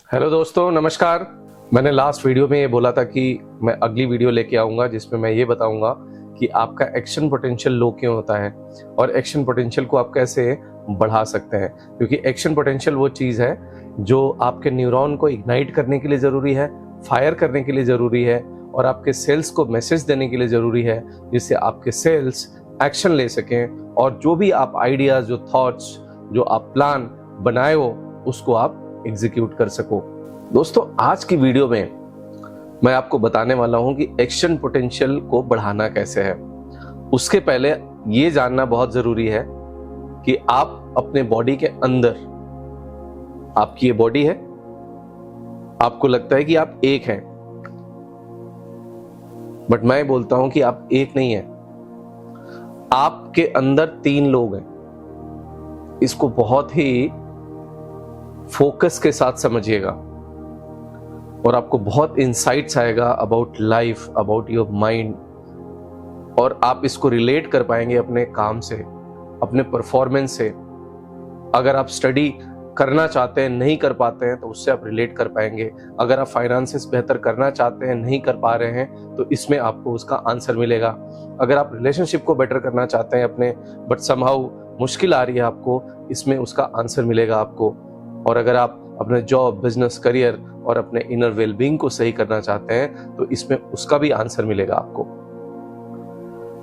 Hello दोस्तों, नमस्कार। मैंने लास्ट वीडियो में ये बोला था कि मैं अगली वीडियो लेके आऊँगा जिसमें मैं ये बताऊँगा कि आपका एक्शन पोटेंशियल लो क्यों होता है और एक्शन पोटेंशियल को आप कैसे बढ़ा सकते हैं। क्योंकि एक्शन पोटेंशियल वो चीज़ है जो आपके न्यूरॉन को इग्नाइट करने के लिए ज़रूरी है, फायर करने के लिए ज़रूरी है और आपके सेल्स को मैसेज देने के लिए ज़रूरी है, जिससे आपके सेल्स एक्शन ले सकें और जो भी आप आइडियाज़, जो थॉट्स, जो आप प्लान बनाए हो उसको आप एग्जीक्यूट कर सको। दोस्तों, आज की वीडियो में मैं आपको बताने वाला हूं कि एक्शन पोटेंशियल को बढ़ाना कैसे है। उसके पहले ये जानना बहुत जरूरी है कि आप अपने बॉडी के अंदर, आपकी ये बॉडी है, आपको लगता है कि आप एक हैं, बट मैं बोलता हूं कि आप एक नहीं हैं, आपके अंदर 3 लोग हैं। इसको बहुत ही फोकस के साथ समझिएगा और आपको बहुत इंसाइट्स आएगा about life, about your mind, और आप इसको रिलेट कर पाएंगे अपने काम से, अपने परफॉर्मेंस से। अगर आप स्टडी करना चाहते हैं, नहीं कर पाते हैं, तो उससे आप रिलेट कर पाएंगे। अगर आप फाइनेंसेस बेहतर करना चाहते हैं, नहीं कर पा रहे हैं, तो इसमें आपको उसका आंसर मिलेगा। अगर आप रिलेशनशिप को बेटर करना चाहते हैं अपने, बट समहाउ मुश्किल आ रही है आपको, इसमें उसका आंसर मिलेगा आपको। और अगर आप अपने जॉब, बिजनेस, करियर और अपने इनर वेलबींग को सही करना चाहते हैं, तो इसमें उसका भी आंसर मिलेगा आपको।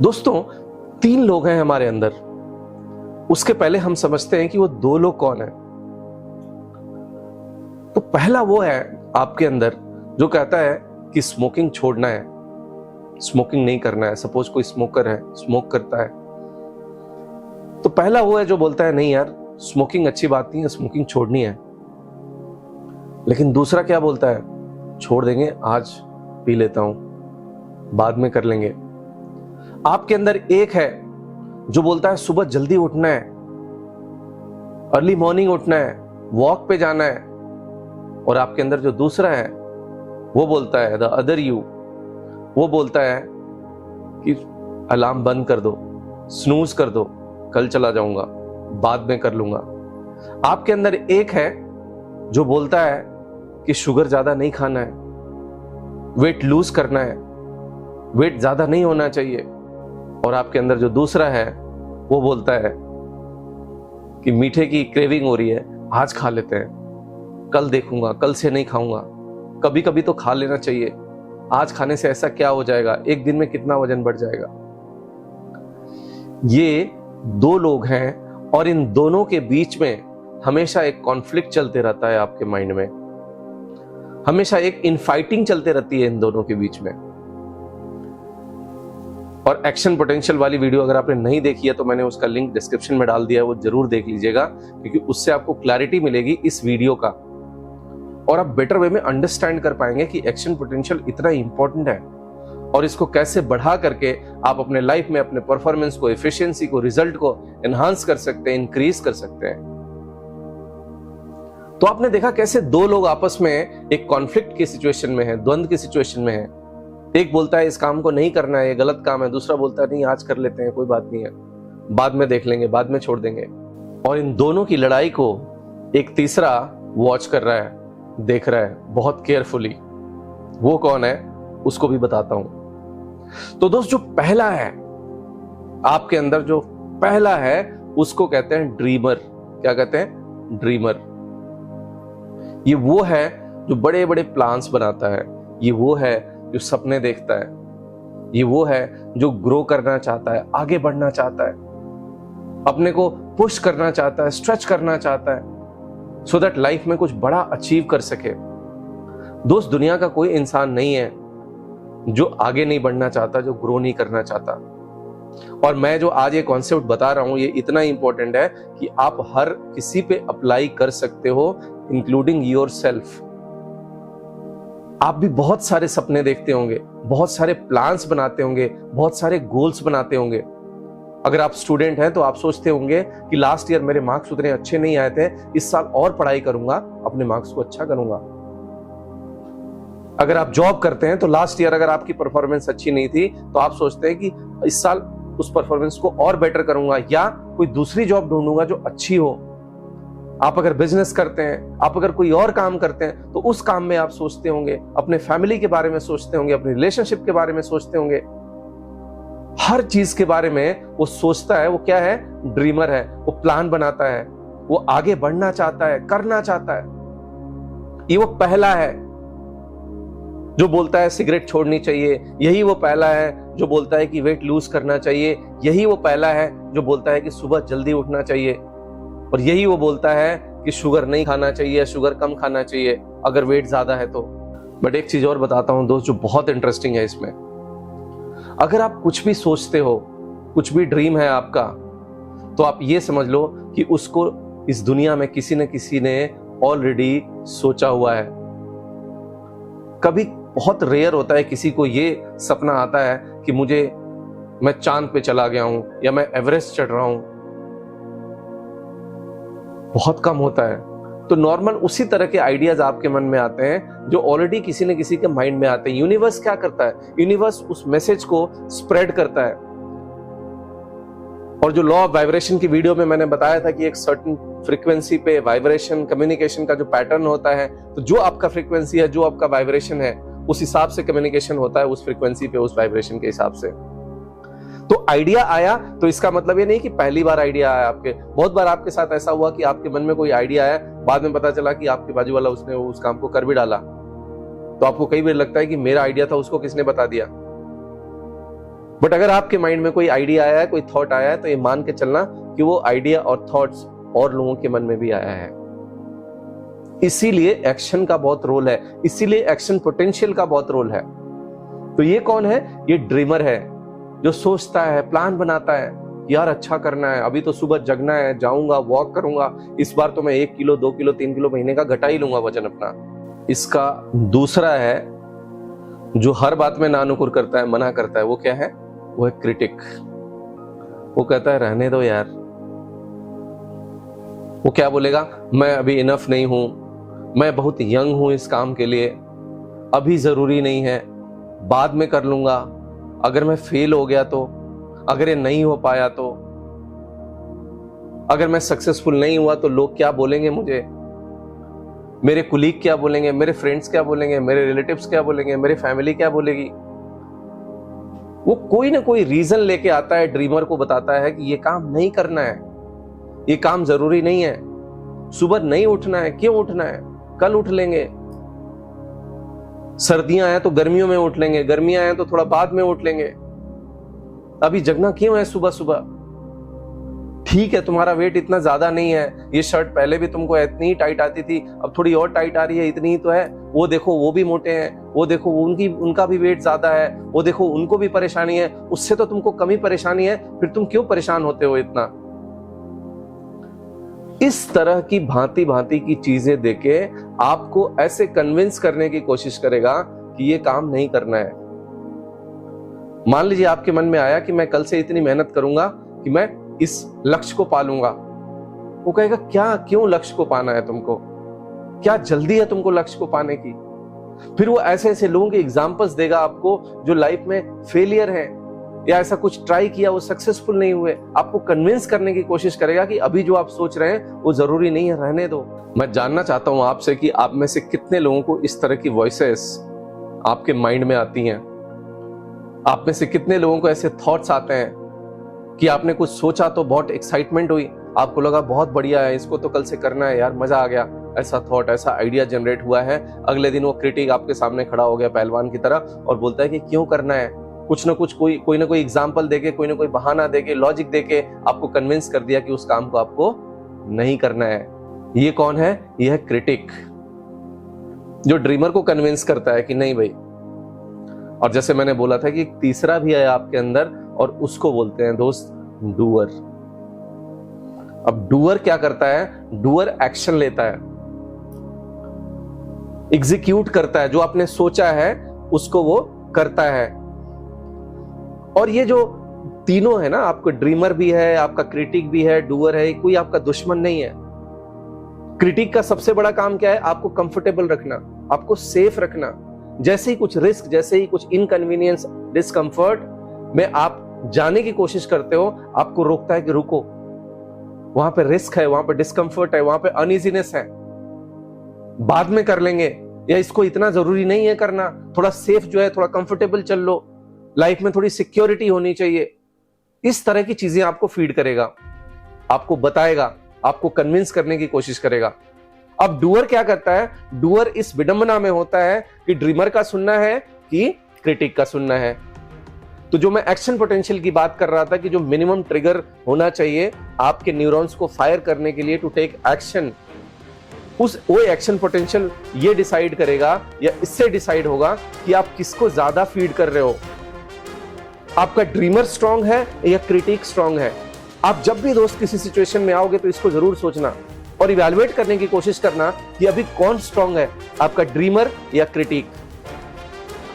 दोस्तों, 3 लोग हैं हमारे अंदर। उसके पहले हम समझते हैं कि वो 2 लोग कौन है। तो पहला वो है आपके अंदर जो कहता है कि स्मोकिंग छोड़ना है, स्मोकिंग नहीं करना है। सपोज कोई स्मोकर है, स्मोक करता है, तो पहला वो है जो बोलता है नहीं यार, स्मोकिंग अच्छी बात नहीं है, स्मोकिंग छोड़नी है। लेकिन दूसरा क्या बोलता है? छोड़ देंगे, आज पी लेता हूं, बाद में कर लेंगे। आपके अंदर एक है जो बोलता है सुबह जल्दी उठना है, अर्ली मॉर्निंग उठना है, वॉक पे जाना है। और आपके अंदर जो दूसरा है वो बोलता है, द अदर यू, वो बोलता है कि अलार्म बंद कर दो, स्नूज कर दो, कल चला जाऊंगा, बाद में कर लूंगा। आपके अंदर एक है जो बोलता है कि शुगर ज्यादा नहीं खाना है, वेट लूज करना है, वेट ज्यादा नहीं होना चाहिए। और आपके अंदर जो दूसरा है वो बोलता है कि मीठे की क्रेविंग हो रही है, आज खा लेते हैं, कल देखूंगा, कल से नहीं खाऊंगा। कभी कभी तो खा लेना चाहिए, आज खाने से ऐसा क्या हो जाएगा, एक दिन में कितना वजन बढ़ जाएगा। ये 2 लोग हैं और इन दोनों के बीच में हमेशा एक कॉन्फ्लिक्ट चलते रहता है आपके माइंड में, हमेशा एक इनफाइटिंग चलते रहती है इन दोनों के बीच में। और एक्शन पोटेंशियल वाली वीडियो अगर आपने नहीं देखी है तो मैंने उसका लिंक डिस्क्रिप्शन में डाल दिया है, वो जरूर देख लीजिएगा, क्योंकि उससे आपको क्लैरिटी मिलेगी इस वीडियो का और आप बेटर वे में अंडरस्टैंड कर पाएंगे कि एक्शन पोटेंशियल इतना इंपॉर्टेंट है और इसको कैसे बढ़ा करके आप अपने लाइफ में अपने परफॉर्मेंस को, एफिशिएंसी को, रिजल्ट को एनहांस कर सकते हैं, इंक्रीज कर सकते हैं। तो आपने देखा कैसे 2 लोग आपस में एक कॉन्फ्लिक्ट की सिचुएशन में है, द्वंद्व की सिचुएशन में है। एक बोलता है इस काम को नहीं करना है, ये गलत काम है, दूसरा बोलता है नहीं आज कर लेते हैं, कोई बात नहीं है, बाद में देख लेंगे, बाद में छोड़ देंगे। और इन दोनों की लड़ाई को एक तीसरा वॉच कर रहा है, देख रहा है बहुत केयरफुली। वो कौन है उसको भी बताता हूं। तो दोस्त, जो पहला है आपके अंदर, जो पहला है उसको कहते हैं ड्रीमर। क्या कहते हैं? ड्रीमर। ये वो है जो बड़े बड़े प्लान्स बनाता है, ये वो है जो सपने देखता है, ये वो है जो ग्रो करना चाहता है, आगे बढ़ना चाहता है, अपने को पुश करना चाहता है, स्ट्रेच करना चाहता है, सो दैट लाइफ में कुछ बड़ा अचीव कर सके। दोस्त, दुनिया का कोई इंसान नहीं है जो आगे नहीं बढ़ना चाहता, जो ग्रो नहीं करना चाहता। और मैं जो आज ये कॉन्सेप्ट बता रहा हूं, ये इतना इंपॉर्टेंट है कि आप हर किसी पे अप्लाई कर सकते हो, इंक्लूडिंग योरसेल्फ। आप भी बहुत सारे सपने देखते होंगे, बहुत सारे प्लान्स बनाते होंगे, बहुत सारे गोल्स बनाते होंगे। अगर आप स्टूडेंट हैं तो आप सोचते होंगे कि लास्ट ईयर मेरे मार्क्स उतने अच्छे नहीं आए थे, इस साल और पढ़ाई करूंगा, अपने मार्क्स को अच्छा करूंगा। अगर आप जॉब करते हैं तो लास्ट ईयर अगर आपकी परफॉर्मेंस अच्छी नहीं थी तो आप सोचते हैं कि इस साल उस परफॉर्मेंस को और बेटर करूंगा या कोई दूसरी जॉब ढूंढूंगा जो अच्छी हो। आप अगर बिजनेस करते हैं, आप अगर कोई और काम करते हैं, तो उस काम में आप सोचते होंगे, अपने फैमिली के बारे में सोचते होंगे, अपनी रिलेशनशिप के बारे में सोचते होंगे, हर चीज के बारे में वो सोचता है। वो क्या है? ड्रीमर है। वो प्लान बनाता है, वो आगे बढ़ना चाहता है, करना चाहता है। ये वो पहला है जो बोलता है सिगरेट छोड़नी चाहिए, यही वो पहला है जो बोलता है कि वेट लूज करना चाहिए, यही वो पहला है जो बोलता है कि सुबह जल्दी उठना चाहिए, और यही वो बोलता है कि शुगर नहीं खाना चाहिए, शुगर कम खाना चाहिए अगर वेट ज्यादा है तो। बट एक चीज और बताता हूं दोस्त जो बहुत इंटरेस्टिंग है इसमें, अगर आप कुछ भी सोचते हो, कुछ भी ड्रीम है आपका, तो आप ये समझ लो कि उसको इस दुनिया में किसी न किसी ने ऑलरेडी सोचा हुआ है। कभी बहुत रेयर होता है किसी को ये सपना आता है कि मैं चांद पे चला गया हूं या मैं एवरेस्ट चढ़ रहा हूं, बहुत कम होता है। तो नॉर्मल उसी तरह के आइडियाज आपके मन में आते हैं जो ऑलरेडी किसी न किसी के माइंड में आते हैं। यूनिवर्स क्या करता है? यूनिवर्स उस मैसेज को स्प्रेड करता है। और जो लॉ ऑफ वाइब्रेशन की वीडियो में मैंने बताया था कि एक सर्टेन फ्रीक्वेंसी पे वाइब्रेशन कम्युनिकेशन का जो पैटर्न होता है, तो जो आपका फ्रीक्वेंसी है, जो आपका वाइब्रेशन है, उस हिसाब से कम्युनिकेशन होता है, उस फ्रीक्वेंसी पे, उस वाइब्रेशन के हिसाब से। तो आइडिया आया तो इसका मतलब ये नहीं कि पहली बार आइडिया आया आपके। बहुत बार आपके साथ ऐसा हुआ कि आपके मन में कोई आइडिया आया, बाद में पता चला कि आपके बाजू वाला उसने उस काम को कर भी डाला। तो आपको कई बार लगता है कि मेरा आइडिया था, उसको किसने बता दिया। बट अगर आपके माइंड में कोई आइडिया आया है, कोई थॉट आया है, तो ये मान के चलना कि वो आइडिया और थॉट्स और लोगों के मन में भी आया है। इसीलिए एक्शन का बहुत रोल है, इसीलिए एक्शन पोटेंशियल का बहुत रोल है। तो ये कौन है? ये ड्रीमर है जो सोचता है, प्लान बनाता है, यार अच्छा करना है, अभी तो सुबह जगना है, जाऊंगा, वॉक करूंगा, इस बार तो मैं 1 किलो 2 किलो 3 किलो महीने का घटा ही लूंगा वजन अपना। इसका दूसरा है जो हर बात में नानुकुर करता है, मना करता है। वो क्या है? वो है क्रिटिक। वो कहता है रहने दो यार। वो क्या बोलेगा? मैं अभी इनफ नहीं हूं, मैं बहुत यंग हूं इस काम के लिए, अभी जरूरी नहीं है, बाद में कर लूंगा, अगर मैं फेल हो गया तो, अगर ये नहीं हो पाया तो, अगर मैं सक्सेसफुल नहीं हुआ तो लोग क्या बोलेंगे मुझे, मेरे कुलीग क्या बोलेंगे, मेरे फ्रेंड्स क्या बोलेंगे, मेरे रिलेटिव्स क्या बोलेंगे, मेरी फैमिली क्या बोलेगी। वो कोई ना कोई रीजन लेके आता है, ड्रीमर को बताता है कि ये काम नहीं करना है, ये काम जरूरी नहीं है, सुबह नहीं उठना है, क्यों उठना है, कल उठ लेंगे, सर्दियां आए तो गर्मियों में उठ लेंगे, गर्मियां आए तो थोड़ा बाद में उठ लेंगे, अभी जगना क्यों है सुबह सुबह। ठीक है तुम्हारा वेट इतना ज्यादा नहीं है, ये शर्ट पहले भी तुमको इतनी ही टाइट आती थी, अब थोड़ी और टाइट आ रही है, इतनी ही तो है, वो देखो वो भी मोटे हैं, वो देखो उनका भी वेट ज्यादा है, वो देखो उनको भी परेशानी है, उससे तो तुमको कम ही परेशानी है, फिर तुम क्यों परेशान होते हो इतना। इस तरह की भांति भांति की चीजें देके आपको ऐसे कन्विंस करने की कोशिश करेगा कि ये काम नहीं करना है। मान लीजिए आपके मन में आया कि मैं कल से इतनी मेहनत करूंगा कि मैं इस लक्ष्य को पालूंगा। वो कहेगा क्या, क्यों लक्ष्य को पाना है तुमको, क्या जल्दी है तुमको लक्ष्य को पाने की। फिर वो ऐसे ऐसे लोगों के एग्जांपल्स देगा आपको जो लाइफ में फेलियर हैं या ऐसा कुछ ट्राई किया वो सक्सेसफुल नहीं हुए, आपको कन्विंस करने की कोशिश करेगा कि अभी जो आप सोच रहे हैं वो जरूरी नहीं है, रहने दो। मैं जानना चाहता हूं आपसे कि आप में से कितने लोगों को इस तरह की वॉइसेस आपके माइंड में आती हैं। आप में से कितने लोगों को ऐसे थॉट्स आते हैं कि आपने कुछ सोचा तो बहुत एक्साइटमेंट हुई, आपको लगा बहुत बढ़िया है, इसको तो कल से करना है यार, मजा आ गया, ऐसा थॉट, ऐसा आइडिया जनरेट हुआ है। अगले दिन वो क्रिटिक आपके सामने खड़ा हो गया पहलवान की तरह और बोलता है कि क्यों करना है, कुछ ना कुछ कोई ना कोई एग्जाम्पल देके, कोई ना कोई बहाना देके, लॉजिक देके आपको कन्विंस कर दिया कि उस काम को आपको नहीं करना है। ये कौन है? ये है क्रिटिक, जो ड्रीमर को कन्विंस करता है कि नहीं भाई। और जैसे मैंने बोला था कि एक तीसरा भी है आपके अंदर और उसको बोलते हैं दोस्त डूअर। अब डूअर क्या करता है? डूअर एक्शन लेता है, एग्जीक्यूट करता है, जो आपने सोचा है उसको वो करता है। और ये जो तीनों है ना, आपको ड्रीमर भी है, आपका क्रिटिक भी है, डूअर है, कोई आपका दुश्मन नहीं है। क्रिटिक का सबसे बड़ा काम क्या है? आपको कंफर्टेबल रखना, आपको सेफ रखना। जैसे ही कुछ रिस्क, जैसे ही कुछ इनकन्वीनियंस, डिस्कंफर्ट में आप जाने की कोशिश करते हो, आपको रोकता है कि रुको, वहां पे रिस्क है, वहां पे डिस्कंफर्ट है, वहां पे अनइजीनेस है, बाद में कर लेंगे, या इसको इतना जरूरी नहीं है करना, थोड़ा सेफ जो है, थोड़ा कंफर्टेबल चल लो, लाइफ में थोड़ी सिक्योरिटी होनी चाहिए, इस तरह की चीजें आपको फीड करेगा, आपको बताएगा, आपको कन्विंस करने की कोशिश करेगा। अब डूअर क्या करता है? डूअर इस विडंबना में होता है कि ड्रीमर का सुनना है कि क्रिटिक का सुनना है। तो जो मैं एक्शन पोटेंशियल की बात कर रहा था कि जो मिनिमम ट्रिगर होना चाहिए आपके न्यूरॉन्स को फायर करने के लिए टू टेक एक्शन, वो एक्शन पोटेंशियल ये डिसाइड करेगा या इससे डिसाइड होगा कि आप किसको ज्यादा फीड कर रहे हो, आपका ड्रीमर स्ट्रांग है या क्रिटिक स्ट्रांग है। आप जब भी दोस्त किसी सिचुएशन में आओगे तो इसको जरूर सोचना और इवैल्यूएट करने की कोशिश करना कि अभी कौन स्ट्रांग है, आपका ड्रीमर या क्रिटिक।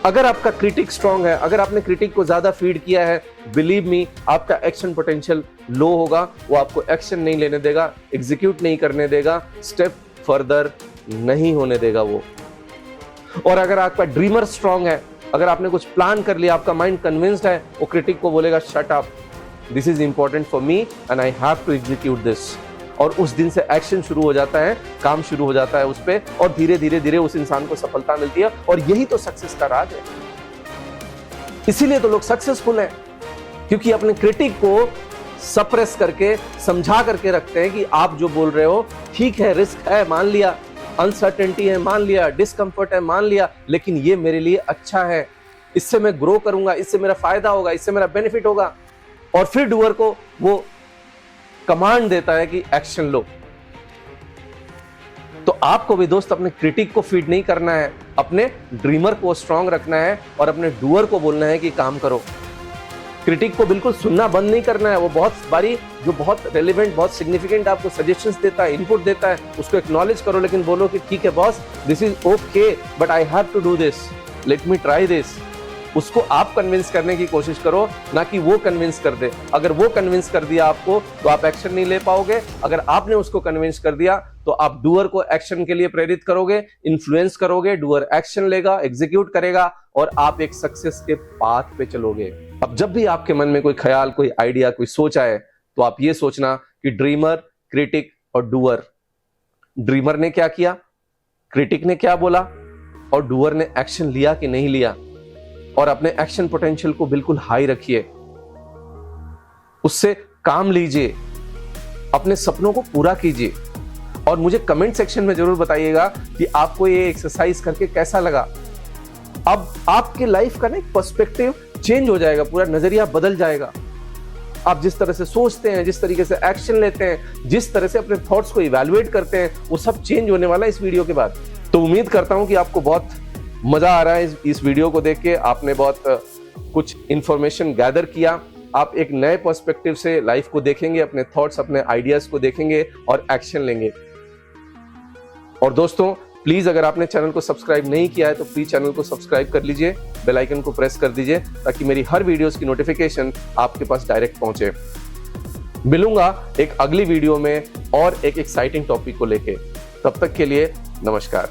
अगर आपका क्रिटिक स्ट्रांग है, अगर आपने क्रिटिक को ज्यादा फीड किया है, बिलीव मी आपका एक्शन पोटेंशियल लो होगा, वो आपको एक्शन नहीं लेने देगा, एग्जीक्यूट नहीं करने देगा, स्टेप फर्दर नहीं होने देगा वो। और अगर आपका ड्रीमर स्ट्रांग है, अगर आपने कुछ प्लान कर लिया, आपका माइंड कन्विंस्ड है, वो क्रिटिक को बोलेगा shut up, this is important for me and I have to execute this. और उस दिन से एक्शन शुरू हो जाता है, काम शुरू हो जाता है उस पे, और धीरे धीरे धीरे उस इंसान को सफलता मिलती है। और यही तो सक्सेस का राज है, इसीलिए तो लोग सक्सेसफुल हैं, क्योंकि अपने क्रिटिक को सप्रेस करके, समझा करके रखते हैं कि आप जो बोल रहे हो ठीक है, रिस्क है मान लिया, अनसर्टेनिटी है मान लिया, डिस्कंफर्ट है मान लिया, लेकिन ये मेरे लिए अच्छा है, इससे मैं ग्रो करूंगा, इससे मेरा फायदा होगा, इससे मेरा बेनिफिट होगा। और फिर डूअर को वो कमांड देता है कि एक्शन लो। तो आपको भी दोस्त अपने क्रिटिक को फीड नहीं करना है, अपने ड्रीमर को स्ट्रांग रखना है और अपने डूअर को बोलना है कि काम करो। क्रिटिक को बिल्कुल सुनना बंद नहीं करना है, वो बहुत बारी जो बहुत रेलेवेंट, बहुत सिग्निफिकेंट आपको सजेशंस देता है, इनपुट देता है, उसको एक्नॉलेज करो, लेकिन बोलो कि ठीक है boss, this is okay but I have to do this, let me try this. उसको आप कन्विंस करने की कोशिश करो, ना कि वो कन्विंस कर दे। अगर वो कन्विंस कर दिया आपको तो आप एक्शन नहीं ले पाओगे, अगर आपने उसको कन्विंस कर दिया तो आप डूअर को एक्शन के लिए प्रेरित करोगे, इन्फ्लुएंस करोगे, डूअर एक्शन लेगा, एग्जीक्यूट करेगा और आप एक सक्सेस के पाथ पे चलोगे। अब जब भी आपके मन में कोई ख्याल, कोई आइडिया, कोई सोच आए तो आप ये सोचना कि ड्रीमर, क्रिटिक और डूअर, ड्रीमर ने क्या किया, क्रिटिक ने क्या बोला और डूअर ने एक्शन लिया कि नहीं लिया। और अपने एक्शन पोटेंशियल को बिल्कुल हाई रखिए, उससे काम लीजिए, अपने सपनों को पूरा कीजिए। और मुझे कमेंट सेक्शन में जरूर बताइएगा कि आपको ये एक्सरसाइज करके कैसा लगा। अब आपके लाइफ का ना एक पर्सपेक्टिव चेंज हो जाएगा, पूरा नजरिया बदल जाएगा। आप जिस तरह से सोचते हैं, जिस तरीके से एक्शन लेते हैं, जिस तरह से अपने थॉट्स को इवैल्यूएट करते हैं, वो सब चेंज होने वाला है इस वीडियो के बाद। तो उम्मीद करता हूं कि आपको बहुत मजा आ रहा है इस वीडियो को देख के, आपने बहुत कुछ इंफॉर्मेशन गैदर किया, आप एक नए पर्सपेक्टिव से लाइफ को देखेंगे, अपने थॉट्स, अपने आइडियाज को देखेंगे और एक्शन लेंगे। और दोस्तों प्लीज अगर आपने चैनल को सब्सक्राइब नहीं किया है तो प्लीज चैनल को सब्सक्राइब कर लीजिए, बेल आइकन को प्रेस कर दीजिए ताकि मेरी हर वीडियोस की नोटिफिकेशन आपके पास डायरेक्ट पहुंचे। मिलूंगा एक अगली वीडियो में और एक एक्साइटिंग टॉपिक को लेके, तब तक के लिए नमस्कार।